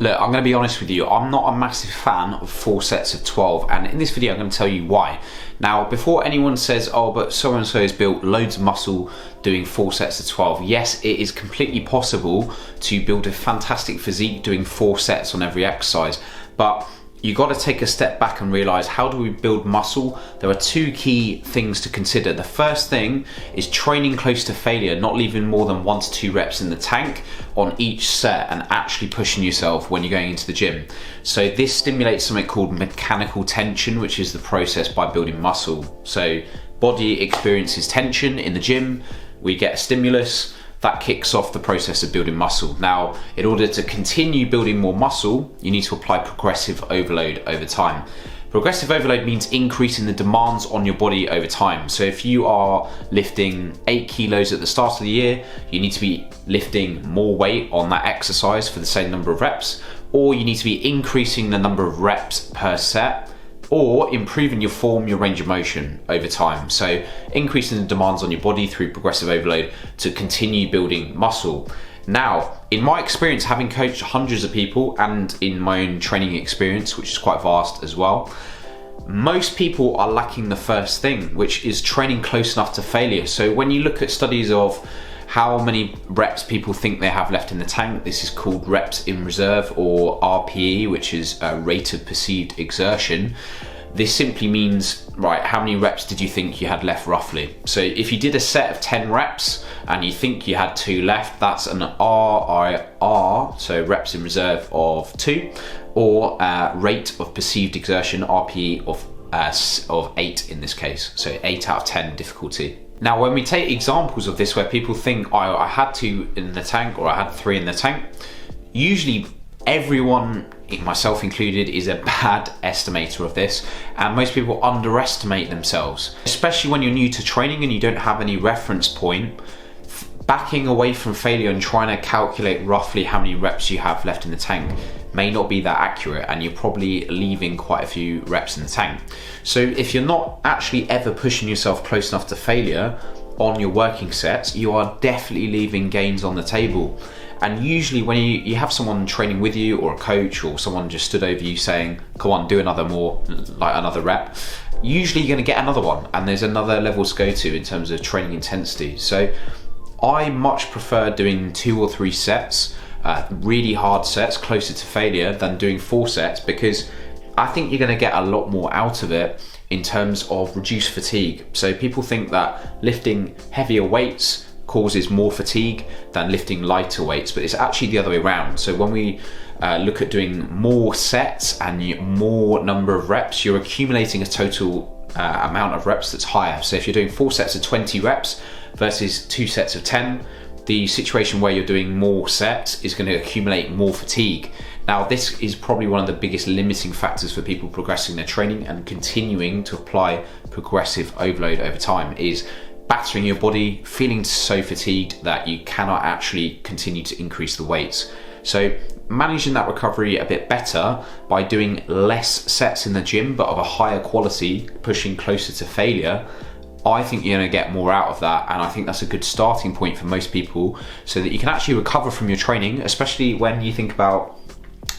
Look, I'm going to be honest with you, I'm not a massive fan of 4 sets of 12, and in this video I'm going to tell you why. Now, before anyone says, oh, but so-and-so has built loads of muscle doing 4 sets of 12, yes, it is completely possible to build a fantastic physique doing 4 sets on every exercise, but you got to take a step back and realize, how do we build muscle? There are 2 key things to consider. The first thing is training close to failure, not leaving more than 1 to 2 reps in the tank on each set and actually pushing yourself when you're going into the gym. So this stimulates something called mechanical tension, which is the process by building muscle. So body experiences tension in the gym, we get a stimulus, that kicks off the process of building muscle. Now, in order to continue building more muscle, you need to apply progressive overload over time. Progressive overload means increasing the demands on your body over time. So if you are lifting 8 kilos at the start of the year, you need to be lifting more weight on that exercise for the same number of reps, or you need to be increasing the number of reps per set, or improving your form, your range of motion over time. So increasing the demands on your body through progressive overload to continue building muscle. Now, in my experience, having coached hundreds of people and in my own training experience, which is quite vast as well, most people are lacking the first thing, which is training close enough to failure. So when you look at studies of how many reps people think they have left in the tank, this is called reps in reserve, or RPE, which is a rate of perceived exertion. This simply means, right, how many reps did you think you had left roughly? So if you did a set of 10 reps and you think you had 2 left, that's an RIR, so reps in reserve of 2, or rate of perceived exertion, RPE of 8 in this case, so 8 out of 10 difficulty. Now, when we take examples of this where people think, oh, I had 2 in the tank or I had 3 in the tank, usually everyone, myself included, is a bad estimator of this, and most people underestimate themselves, especially when you're new to training and you don't have any reference point. Backing away from failure and trying to calculate roughly how many reps you have left in the tank may not be that accurate, and you're probably leaving quite a few reps in the tank. So if you're not actually ever pushing yourself close enough to failure on your working sets, you are definitely leaving gains on the table. And usually when you have someone training with you, or a coach, or someone just stood over you saying, come on, do another rep, usually you're going to get another one, and there's another level to go to in terms of training intensity. So I much prefer doing 2 or 3 sets, really hard sets closer to failure, than doing 4 sets, because I think you're going to get a lot more out of it in terms of reduced fatigue. So people think that lifting heavier weights causes more fatigue than lifting lighter weights, but it's actually the other way around. So when we look at doing more sets and more number of reps, you're accumulating a total amount of reps that's higher. So if you're doing 4 sets of 20 reps versus 2 sets of 10, the situation where you're doing more sets is going to accumulate more fatigue. Now, this is probably one of the biggest limiting factors for people progressing their training and continuing to apply progressive overload over time, is battering your body, feeling so fatigued that you cannot actually continue to increase the weights. So managing that recovery a bit better by doing less sets in the gym, but of a higher quality, pushing closer to failure, I think you're going to get more out of that, and I think that's a good starting point for most people, so that you can actually recover from your training, especially when you think about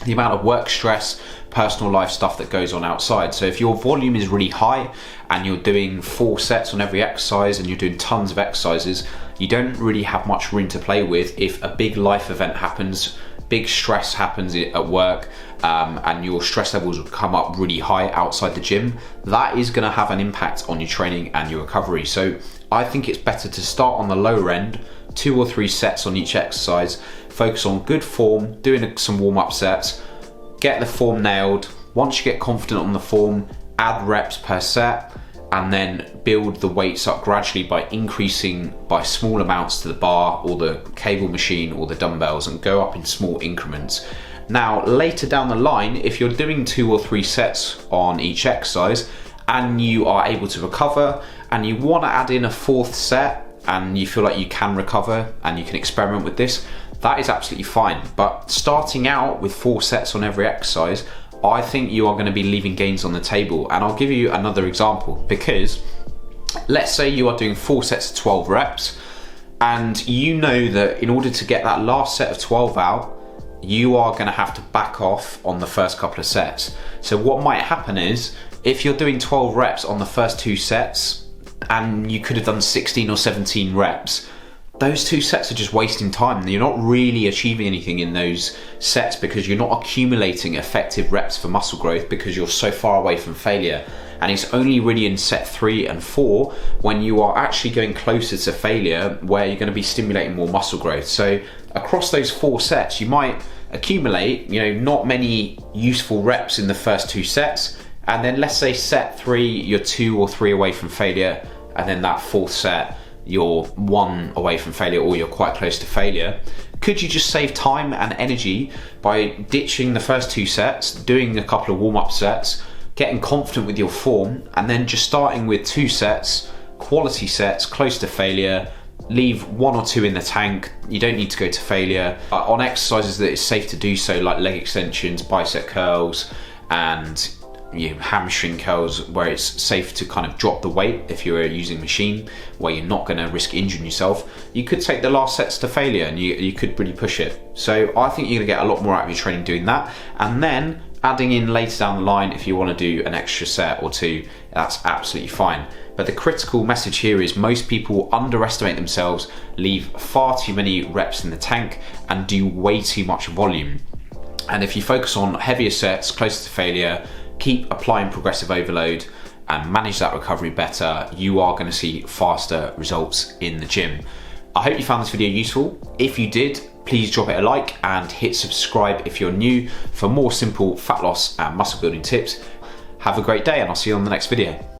the amount of work stress, personal life stuff that goes on outside. So if your volume is really high and you're doing 4 sets on every exercise and you're doing tons of exercises, you don't really have much room to play with if a big life event happens, big stress happens at work, and your stress levels will come up really high outside the gym. That is going to have an impact on your training and your recovery. So I think it's better to start on the lower end, 2 or 3 sets on each exercise, focus on good form, doing some warm-up sets, get the form nailed. Once you get confident on the form, add reps per set, and then build the weights up gradually by increasing by small amounts to the bar or the cable machine or the dumbbells, and go up in small increments. Now, later down the line, if you're doing 2 or 3 sets on each exercise and you are able to recover and you want to add in a 4th set and you feel like you can recover and you can experiment with this, that is absolutely fine. But starting out with 4 sets on every exercise, I think you are going to be leaving gains on the table. And I'll give you another example, because let's say you are doing 4 sets of 12 reps, and you know that in order to get that last set of 12 out, you are going to have to back off on the first couple of sets. So what might happen is, if you're doing 12 reps on the first 2 sets and you could have done 16 or 17 reps, those 2 sets are just wasting time. You're not really achieving anything in those sets because you're not accumulating effective reps for muscle growth because you're so far away from failure. And it's only really in set 3 and 4 when you are actually going closer to failure where you're going to be stimulating more muscle growth. So across those 4 sets, you might accumulate, not many useful reps in the first 2 sets. And then let's say set 3, you're 2 or 3 away from failure. And then that 4th set, you're 1 away from failure, or you're quite close to failure. Could you just save time and energy by ditching the first 2 sets, doing a couple of warm-up sets, getting confident with your form, and then just starting with 2 sets, quality sets, close to failure, leave 1 or 2 in the tank. You don't need to go to failure. On exercises that it's safe to do so, like leg extensions, bicep curls, and hamstring curls, where it's safe to kind of drop the weight if you're using a machine where you're not going to risk injuring yourself, you could take the last sets to failure and you could really push it. So I think you're going to get a lot more out of your training doing that, and then adding in later down the line if you want to do an extra set or 2, that's absolutely fine. But the critical message here is most people underestimate themselves, leave far too many reps in the tank, and do way too much volume. And if you focus on heavier sets, closer to failure, keep applying progressive overload and manage that recovery better, you are going to see faster results in the gym. I hope you found this video useful. If you did, please drop it a like and hit subscribe if you're new for more simple fat loss and muscle building tips. Have a great day, and I'll see you on the next video.